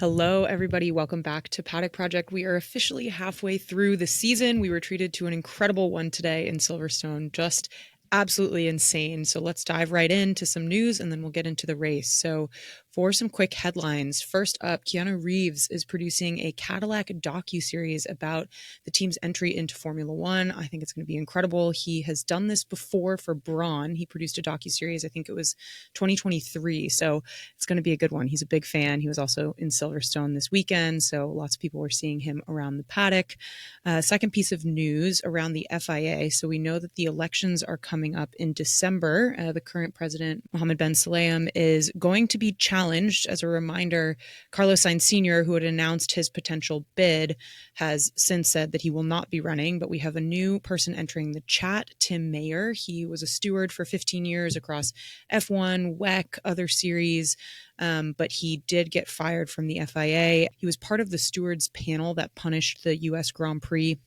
Hello, everybody. Welcome back to Paddock Project. We are officially halfway through the season. We were treated to an incredible one today in Silverstone. Just absolutely insane. So let's dive right into some news and then we'll get into the race. So for some quick headlines, first up, Keanu Reeves is producing a Cadillac docuseries about the team's entry into Formula One. I think it's going to be incredible. He has done this before for Braun. He produced a docuseries, I think it was 2023. So it's going to be a good one. He's a big fan. He was also in Silverstone this weekend, so lots of people were seeing him around the paddock. Second piece of news around the FIA. So we know that the elections are coming up in December. The current president, Mohammed Ben Sulayem, is going to be challenged. As a reminder, Carlos Sainz Sr., who had announced his potential bid, has since said that he will not be running, but we have a new person entering the chat, Tim Mayer. He was a steward for 15 years across F1, WEC, other series, but he did get fired from the FIA. He was part of the stewards panel that punished the U.S. Grand Prix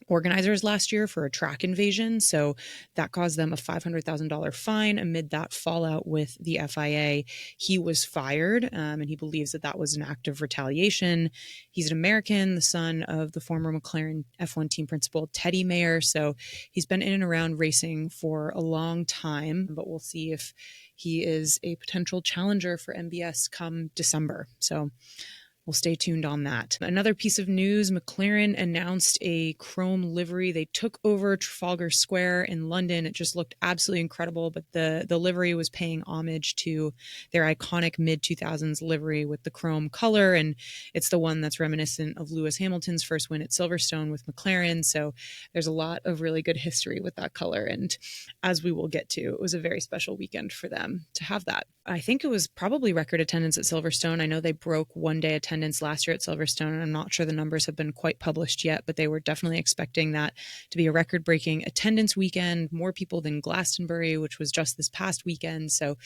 organizers last year for a track invasion. So that caused them a $500,000 fine amid that fallout with the FIA. He was fired, and he believes that that was an act of retaliation. He's an American, the son of the former McLaren F1 team principal, Teddy Mayer. So he's been in and around racing for a long time, but we'll see if he is a potential challenger for MBS come December. So we'll stay tuned on that. Another piece of news, McLaren announced a chrome livery. They took over Trafalgar Square in London. It just looked absolutely incredible, but the livery was paying homage to their iconic mid-2000s livery with the chrome color, and it's the one that's reminiscent of Lewis Hamilton's first win at Silverstone with McLaren, so there's a lot of really good history with that color, and as we will get to, it was a very special weekend for them to have that. I think it was probably record attendance at Silverstone. I know they broke one-day attendance last year at Silverstone, and I'm not sure the numbers have been quite published yet, but they were definitely expecting that to be a record-breaking attendance weekend, more people than Glastonbury, which was just this past weekend. So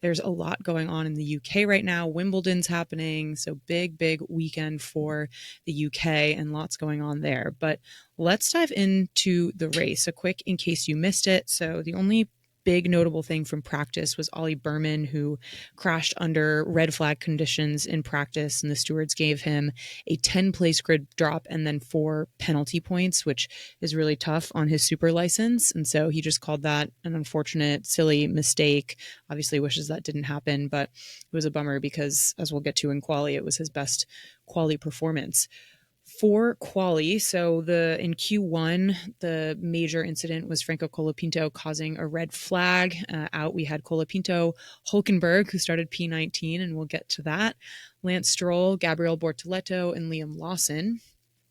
there's a lot going on in the UK right now. Wimbledon's happening, so big weekend for the UK and lots going on there. But let's dive into the race. A quick in case you missed it. So the only big notable thing from practice was Ollie Berman, who crashed under red flag conditions in practice, and the stewards gave him a 10-place grid drop and then 4 penalty points, which is really tough on his super license. And so he just called that an unfortunate, silly mistake. Obviously wishes that didn't happen, but it was a bummer because, as we'll get to in quali, it was his best quali performance. For quali, so in Q1, the major incident was Franco Colapinto causing a red flag. Out we had Colapinto, Hulkenberg, who started P19, and we'll get to that, Lance Stroll, Gabriel Bortoleto, and Liam Lawson.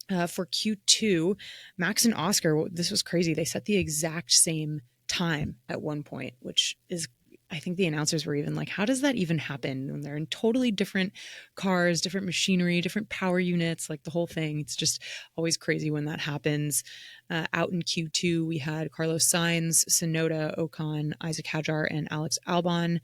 For Q2, Max and Oscar, this was crazy. They set the exact same time at one point, which is, I think the announcers were even like, how does that even happen when they're in totally different cars, different machinery, different power units, like the whole thing. It's just always crazy when that happens. Out in Q2, we had Carlos Sainz, Tsunoda, Ocon, Isaac Hadjar, and Alex Albon.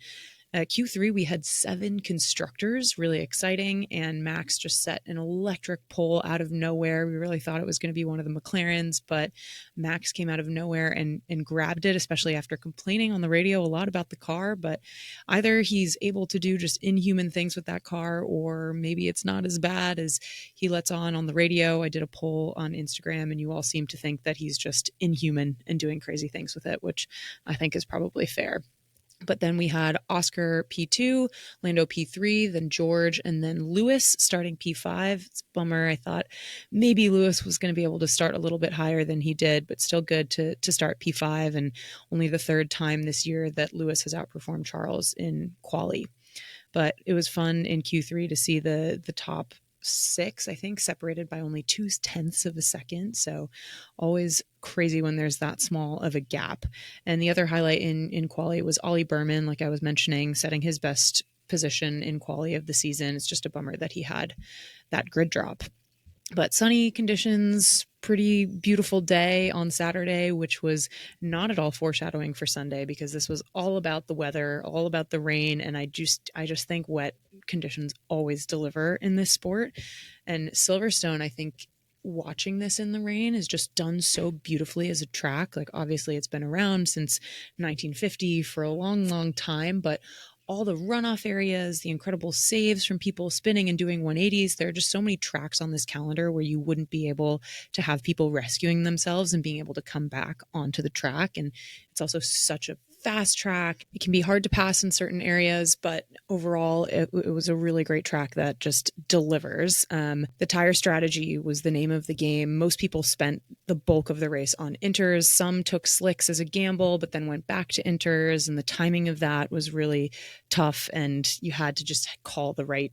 Q3, we had 7 constructors, really exciting, and Max just set an electric pole out of nowhere. We really thought it was going to be one of the McLarens, but Max came out of nowhere and grabbed it, especially after complaining on the radio a lot about the car. But either he's able to do just inhuman things with that car, or maybe it's not as bad as he lets on the radio. I did a poll on Instagram, and you all seem to think that he's just inhuman and doing crazy things with it, which I think is probably fair. But then we had Oscar P2, Lando P3, then George, and then Lewis starting P5. It's a bummer. I thought maybe Lewis was going to be able to start a little bit higher than he did, but still good to start P5, and only the 3rd time this year that Lewis has outperformed Charles in quali. But it was fun in Q3 to see the top 6, I think, separated by only 0.2 of a second. So always crazy when there's that small of a gap. And the other highlight in quali was Ollie Berman, like I was mentioning, setting his best position in quali of the season. It's just a bummer that he had that grid drop. But sunny conditions, pretty beautiful day on Saturday, which was not at all foreshadowing for Sunday, because this was all about the weather, all about the rain. And I just think wet conditions always deliver in this sport. And Silverstone, I think watching this in the rain is just done so beautifully as a track. Like, obviously it's been around since 1950 for a long time, but all the runoff areas, the incredible saves from people spinning and doing 180s. There are just so many tracks on this calendar where you wouldn't be able to have people rescuing themselves and being able to come back onto the track. And it's also such a fast track. It can be hard to pass in certain areas, but overall it was a really great track that just delivers. The tire strategy was the name of the game. Most people spent the bulk of the race on inters. Some took slicks as a gamble, but then went back to inters, and the timing of that was really tough, and you had to just call the right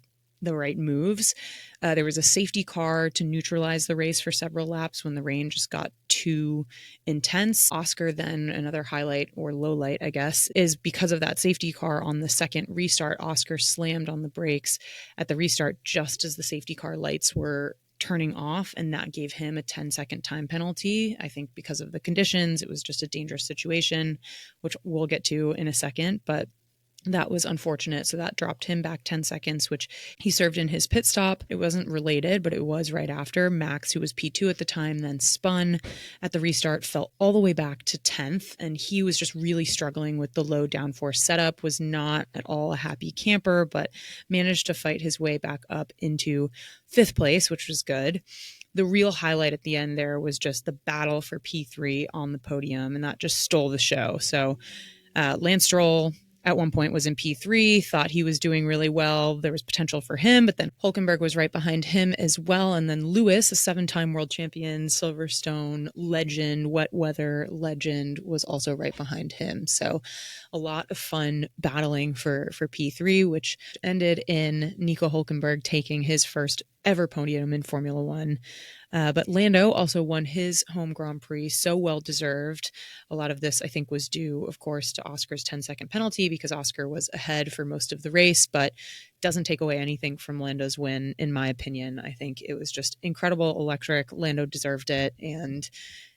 moves. There was a safety car to neutralize the race for several laps when the rain just got too intense. Oscar, then another highlight or low light, I guess, is because of that safety car on the second restart, Oscar slammed on the brakes at the restart just as the safety car lights were turning off, and that gave him a 10-second time penalty. I think because of the conditions, it was just a dangerous situation, which we'll get to in a second, but that was unfortunate. So that dropped him back 10 seconds, which he served in his pit stop. It wasn't related, but it was right after. Max, who was P2 at the time, then spun at the restart, fell all the way back to 10th. And he was just really struggling with the low downforce setup, was not at all a happy camper, but managed to fight his way back up into 5th place, which was good. The real highlight at the end there was just the battle for P3 on the podium, and that just stole the show. So Lance Stroll at one point was in P3, thought he was doing really well. There was potential for him, but then Hulkenberg was right behind him as well. And then Lewis, a 7-time world champion, Silverstone legend, wet weather legend, was also right behind him. So a lot of fun battling for P3, which ended in Nico Hulkenberg taking his first ever podium in Formula One. But Lando also won his home Grand Prix, so well deserved. A lot of this, I think, was due, of course, to Oscar's 10-second penalty because Oscar was ahead for most of the race, but doesn't take away anything from Lando's win, in my opinion. I think it was just incredible, electric. Lando deserved it. And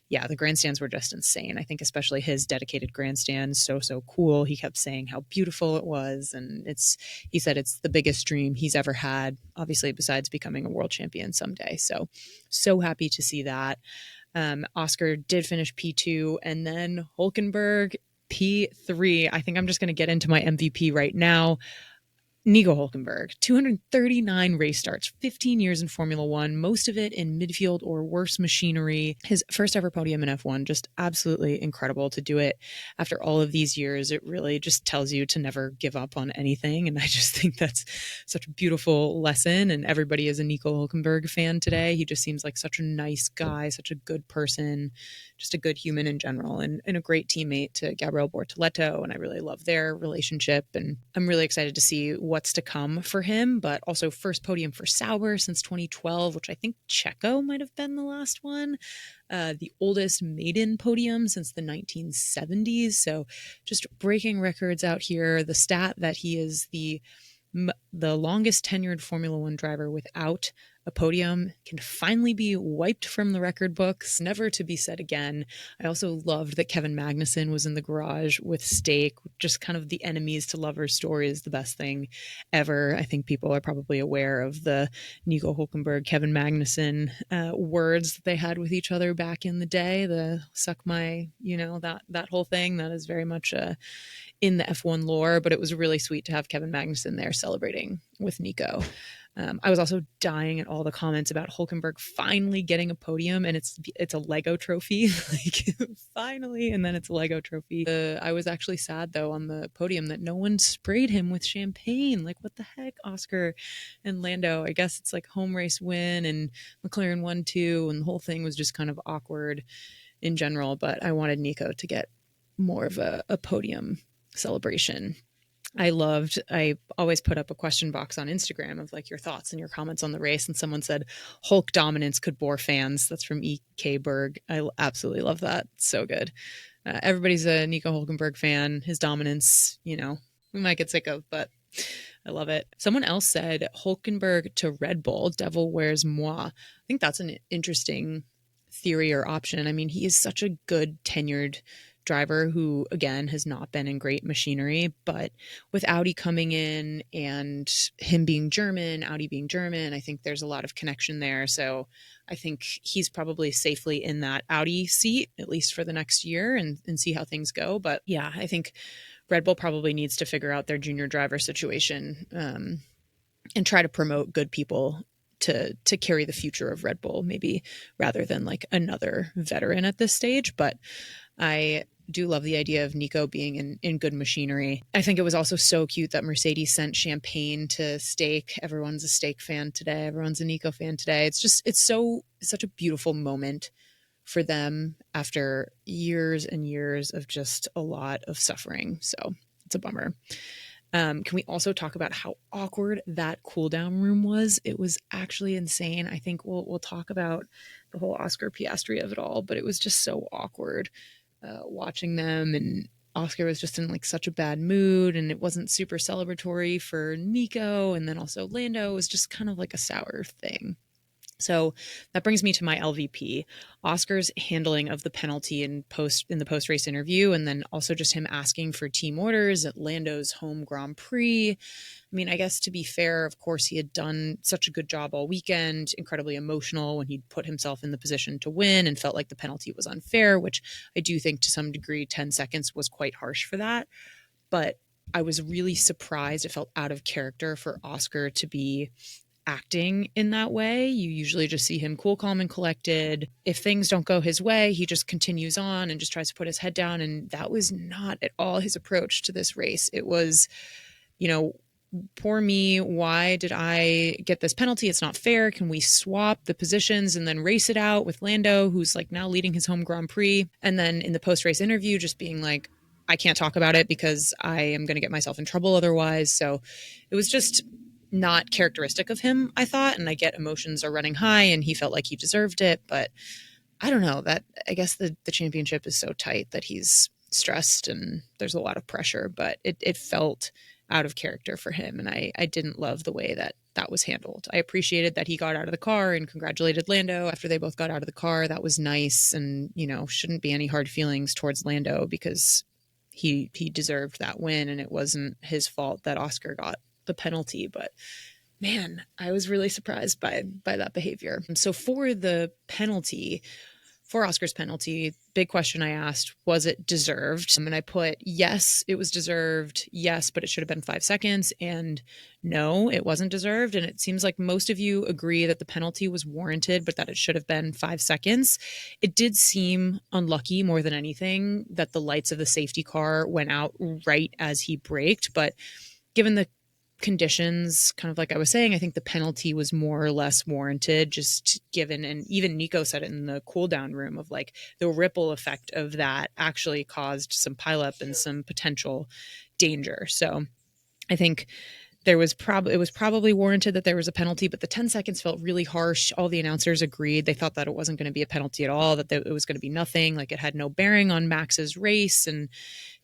yeah, the grandstands were just insane. I think especially his dedicated grandstand, so cool. He kept saying how beautiful it was. And he said it's the biggest dream he's ever had, obviously, besides becoming a world champion someday. So happy to see that. Oscar did finish P2, and then Hulkenberg P3. I think I'm just going to get into my MVP right now. Nico Hulkenberg, 239 race starts, 15 years in Formula One, most of it in midfield or worse machinery. His first ever podium in F1, just absolutely incredible to do it after all of these years. It really just tells you to never give up on anything. And I just think that's such a beautiful lesson. And everybody is a Nico Hulkenberg fan today. He just seems like such a nice guy, such a good person, just a good human in general, and a great teammate to Gabriel Bortoleto. And I really love their relationship. And I'm really excited to see what's to come for him, but also first podium for Sauber since 2012, which I think Checo might have been the last one. The oldest maiden podium since the 1970s. So just breaking records out here. The stat that he is the longest tenured Formula One driver without a podium can finally be wiped from the record books, never to be said again. I also loved that Kevin Magnussen was in the garage with Stake. Just kind of the enemies to lovers story is the best thing ever. I think people are probably aware of the Nico Hulkenberg, Kevin Magnussen words that they had with each other back in the day, the suck my, that whole thing. That is very much in the F1 lore, but it was really sweet to have Kevin Magnussen there celebrating with Nico. I was also dying at all the comments about Hulkenberg finally getting a podium, and it's a Lego trophy, like finally, and then it's a Lego trophy. I was actually sad though on the podium that no one sprayed him with champagne. Like, what the heck, Oscar and Lando? I guess it's like home race win, and McLaren won too, and the whole thing was just kind of awkward in general. But I wanted Nico to get more of a podium celebration. I always put up a question box on Instagram of like your thoughts and your comments on the race. And someone said Hulk dominance could bore fans. That's from EK Berg. I absolutely love that. So good. Everybody's a Nico Hulkenberg fan. His dominance, we might get sick of, but I love it. Someone else said Hulkenberg to Red Bull, Devil Wears Moi. I think that's an interesting theory or option. I mean, he is such a good tenured driver who, again, has not been in great machinery, but with Audi coming in and him being German, Audi being German, I think there's a lot of connection there. So I think he's probably safely in that Audi seat, at least for the next year, and see how things go. But yeah, I think Red Bull probably needs to figure out their junior driver situation and try to promote good people to carry the future of Red Bull, maybe rather than like another veteran at this stage. But I do love the idea of Nico being in good machinery. I think it was also so cute that Mercedes sent champagne to Stake. Everyone's a Stake fan today. Everyone's a Nico fan today. It's such a beautiful moment for them after years and years of just a lot of suffering. So it's a bummer. Can we also talk about how awkward that cooldown room was? It was actually insane. I think we'll talk about the whole Oscar Piastri of it all, but it was just so awkward watching them, and Oscar was just in like such a bad mood, and it wasn't super celebratory for Nico, and then also Lando was just kind of like a sour thing. So that brings me to my LVP, Oscar's handling of the penalty in the post-race interview, and then also just him asking for team orders at Lando's home Grand Prix. I mean, I guess to be fair, of course, he had done such a good job all weekend, incredibly emotional when he'd put himself in the position to win and felt like the penalty was unfair, which I do think to some degree 10 seconds was quite harsh for that. But I was really surprised. It felt out of character for Oscar to be acting in that way. You usually just see him cool, calm, and collected. If things don't go his way, he just continues on and just tries to put his head down. And that was not at all his approach to this race. It was, poor me. Why did I get this penalty? It's not fair. Can we swap the positions and then race it out with Lando, who's like now leading his home Grand Prix? And then in the post-race interview, just being like, I can't talk about it because I am going to get myself in trouble otherwise. So it was just not characteristic of him, I thought. And I get emotions are running high and he felt like he deserved it. But I don't know, that I guess the championship is so tight that he's stressed and there's a lot of pressure, but it felt out of character for him. And I didn't love the way that was handled. I appreciated that he got out of the car and congratulated Lando after they both got out of the car. That was nice. And, shouldn't be any hard feelings towards Lando because he deserved that win and it wasn't his fault that Oscar got the penalty. But man, I was really surprised by that behavior. So for Oscar's penalty, big question I asked, was it deserved? And I put, yes, it was deserved. Yes, but it should have been 5 seconds. And no, it wasn't deserved. And it seems like most of you agree that the penalty was warranted, but that it should have been 5 seconds. It did seem unlucky more than anything that the lights of the safety car went out right as he braked. But given the conditions, kind of like I was saying, I think the penalty was more or less warranted, just given, and even Nico said it in the cool down room, of like the ripple effect of that actually caused some pileup and some potential danger. So I think it was probably warranted that there was a penalty, but the 10 seconds felt really harsh. All the announcers agreed. They thought that it wasn't going to be a penalty at all, that it was going to be nothing. Like it had no bearing on Max's race, and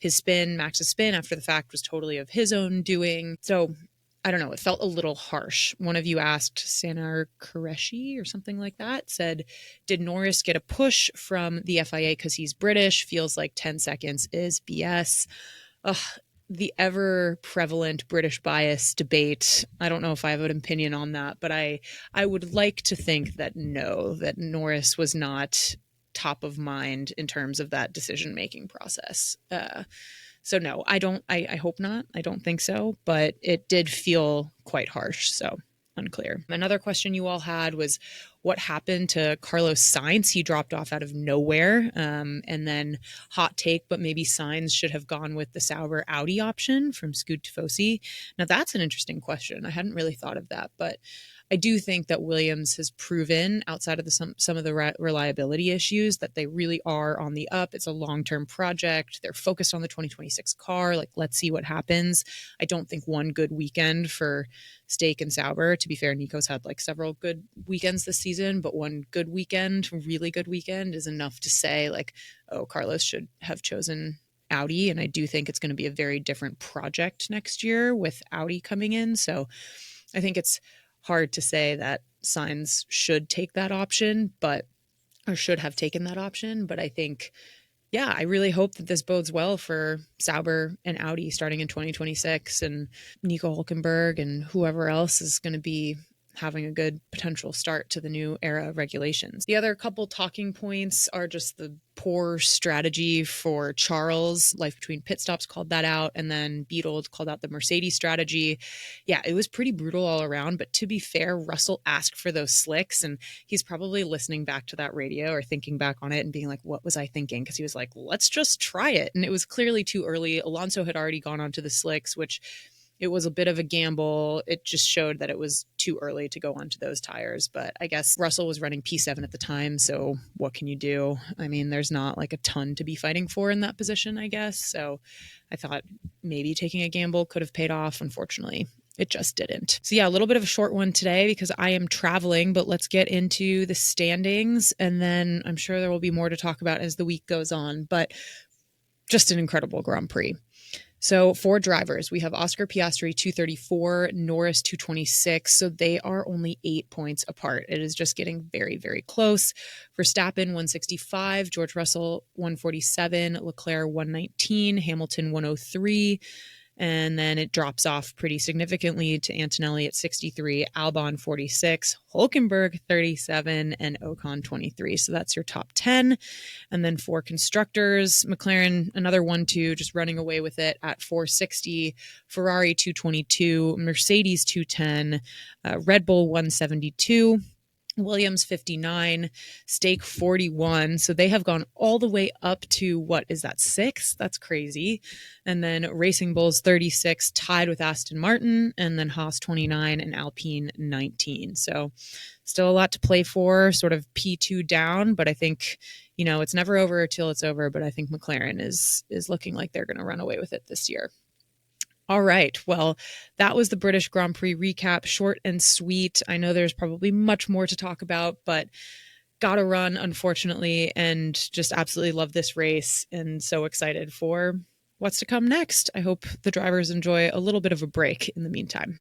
Max's spin after the fact was totally of his own doing. So I don't know. It felt a little harsh. One of you asked, Sanar Qureshi or something like that, said, did Norris get a push from the FIA because he's British? Feels like 10 seconds is BS. Ugh. The ever prevalent British bias debate. I don't know if I have an opinion on that, but I would like to think that no, that Norris was not top of mind in terms of that decision-making process. So no, I hope not. I don't think so, but it did feel quite harsh. So unclear. Another question you all had was what happened to Carlos Sainz? He dropped off out of nowhere. And then hot take, but maybe Sainz should have gone with the Sauber Audi option from Scoot Tifosi. Now that's an interesting question. I hadn't really thought of that, but I do think that Williams has proven, outside of some of the reliability issues, that they really are on the up. It's a long-term project. They're focused on the 2026 car. Like, let's see what happens. I don't think one good weekend for Stake and Sauber. To be fair, Nico's had like several good weekends this season, but one good weekend, really good weekend, is enough to say like, oh, Carlos should have chosen Audi. And I do think it's going to be a very different project next year with Audi coming in. So I think it's hard to say that Sainz should take that option, or should have taken that option. But I think, I really hope that this bodes well for Sauber and Audi starting in 2026, and Nico Hulkenberg and whoever else is going to be having a good potential start to the new era of regulations. The other couple talking points are just the poor strategy for Charles. Life Between Pit Stops called that out, and then Beetle called out the Mercedes strategy. Yeah, it was pretty brutal all around, but to be fair, Russell asked for those slicks, and he's probably listening back to that radio or thinking back on it and being like, what was I thinking? Because he was like, let's just try it. And it was clearly too early. Alonso had already gone onto the slicks, which it was a bit of a gamble. It just showed that it was too early to go onto those tires. But I guess Russell was running P7 at the time. So what can you do? I mean, there's not like a ton to be fighting for in that position, I guess. So I thought maybe taking a gamble could have paid off. Unfortunately, it just didn't. So yeah, a little bit of a short one today because I am traveling, but let's get into the standings. And then I'm sure there will be more to talk about as the week goes on. But just an incredible Grand Prix. So for drivers, we have Oscar Piastri 234, Norris 226. So they are only 8 points apart. It is just getting very, very close. Verstappen 165, George Russell 147, Leclerc 119, Hamilton 103. And then it drops off pretty significantly to Antonelli at 63, Albon 46, Hulkenberg 37, and Ocon 23. So that's your top 10. And then for constructors, McLaren, another 1-2, just running away with it at 460, Ferrari 222, Mercedes 210, Red Bull 172. Williams 59, Stake 41. So they have gone all the way up to, what is that, 6? That's crazy. And then Racing Bulls 36, tied with Aston Martin, and then Haas 29 and Alpine 19. So still a lot to play for, sort of P2 down, but I think, you know, it's never over till it's over, but I think McLaren is looking like they're going to run away with it this year. All right. Well, that was the British Grand Prix recap, short and sweet. I know there's probably much more to talk about, but gotta run, unfortunately, and just absolutely love this race and so excited for what's to come next. I hope the drivers enjoy a little bit of a break in the meantime.